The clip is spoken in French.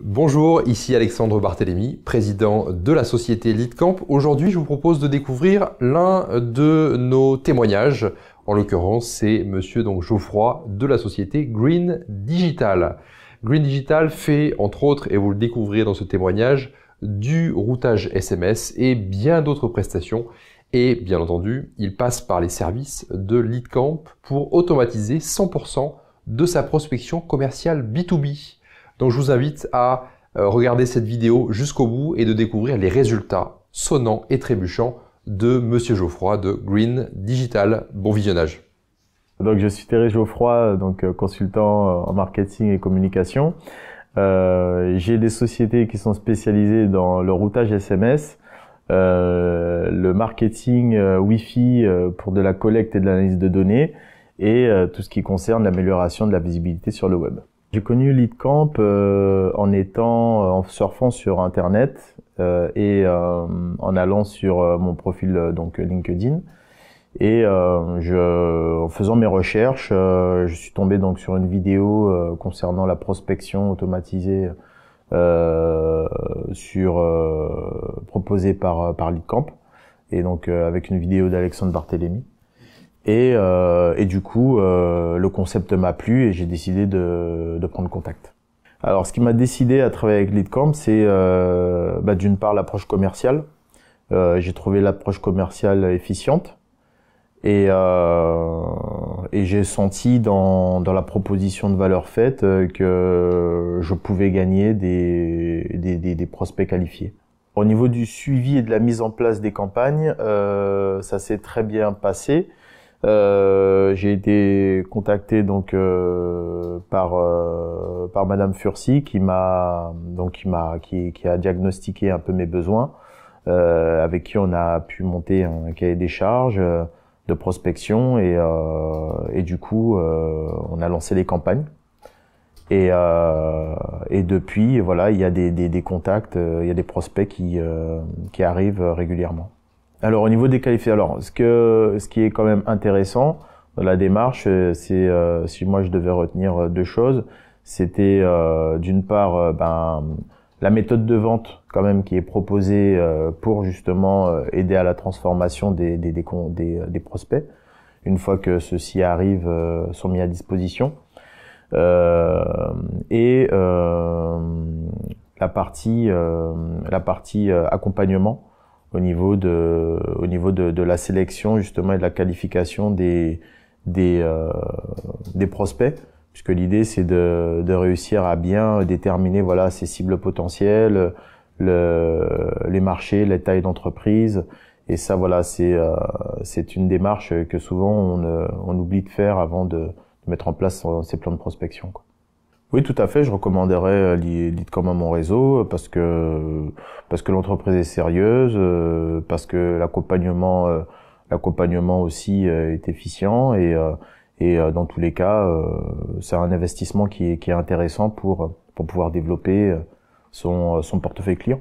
Bonjour, ici Alexandre Barthélémy, président de la société LeadCamp. Aujourd'hui, je vous propose de découvrir l'un de nos témoignages. En l'occurrence, c'est monsieur Geoffroy de la société Green Digital. Green Digital fait, entre autres, et vous le découvrirez dans ce témoignage, du routage SMS et bien d'autres prestations. Et bien entendu, il passe par les services de LeadCamp pour automatiser 100% de sa prospection commerciale B2B. Donc je vous invite à regarder cette vidéo jusqu'au bout et de découvrir les résultats sonnants et trébuchants de monsieur Geoffroy de Green Digital. Bon visionnage. Donc je suis Thierry Geoffroy, consultant en marketing et communication. J'ai des sociétés qui sont spécialisées dans le routage SMS, le marketing Wi-Fi pour de la collecte et de l'analyse de données et tout ce qui concerne l'amélioration de la visibilité sur le web. J'ai connu LeadCamp en surfant sur Internet et en allant sur mon profil LinkedIn. Et en faisant mes recherches, je suis tombé sur une vidéo concernant la prospection automatisée proposée par LeadCamp, et avec une vidéo d'Alexandre Barthélémy. Et du coup, le concept m'a plu et j'ai décidé de prendre contact. Alors, ce qui m'a décidé à travailler avec LeadCamp, c'est d'une part l'approche commerciale. J'ai trouvé l'approche commerciale efficiente et j'ai senti dans la proposition de valeur faite que je pouvais gagner des prospects qualifiés. Au niveau du suivi et de la mise en place des campagnes, ça s'est très bien passé. J'ai été contacté par Madame Furcy qui a diagnostiqué un peu mes besoins, avec qui on a pu monter un cahier des charges de prospection et du coup on a lancé les campagnes et depuis voilà, il y a des contacts, il y a des prospects qui arrivent régulièrement. Alors au niveau des qualifiés, ce qui est quand même intéressant dans la démarche, c'est si moi je devais retenir deux choses, c'était d'une part la méthode de vente quand même qui est proposée pour justement aider à la transformation des prospects une fois que ceux-ci arrivent, sont mis à disposition, et la partie accompagnement au niveau de la sélection justement et de la qualification des prospects, puisque l'idée c'est de réussir à bien déterminer voilà ces cibles potentielles, les marchés, les tailles d'entreprise, et ça voilà c'est une démarche que souvent on oublie de faire avant de mettre en place ces plans de prospection, quoi. Oui, tout à fait. Je recommanderais LeadCamp à mon réseau parce que l'entreprise est sérieuse, parce que l'accompagnement aussi est efficient et dans tous les cas, c'est un investissement qui est intéressant pour pouvoir développer son portefeuille client.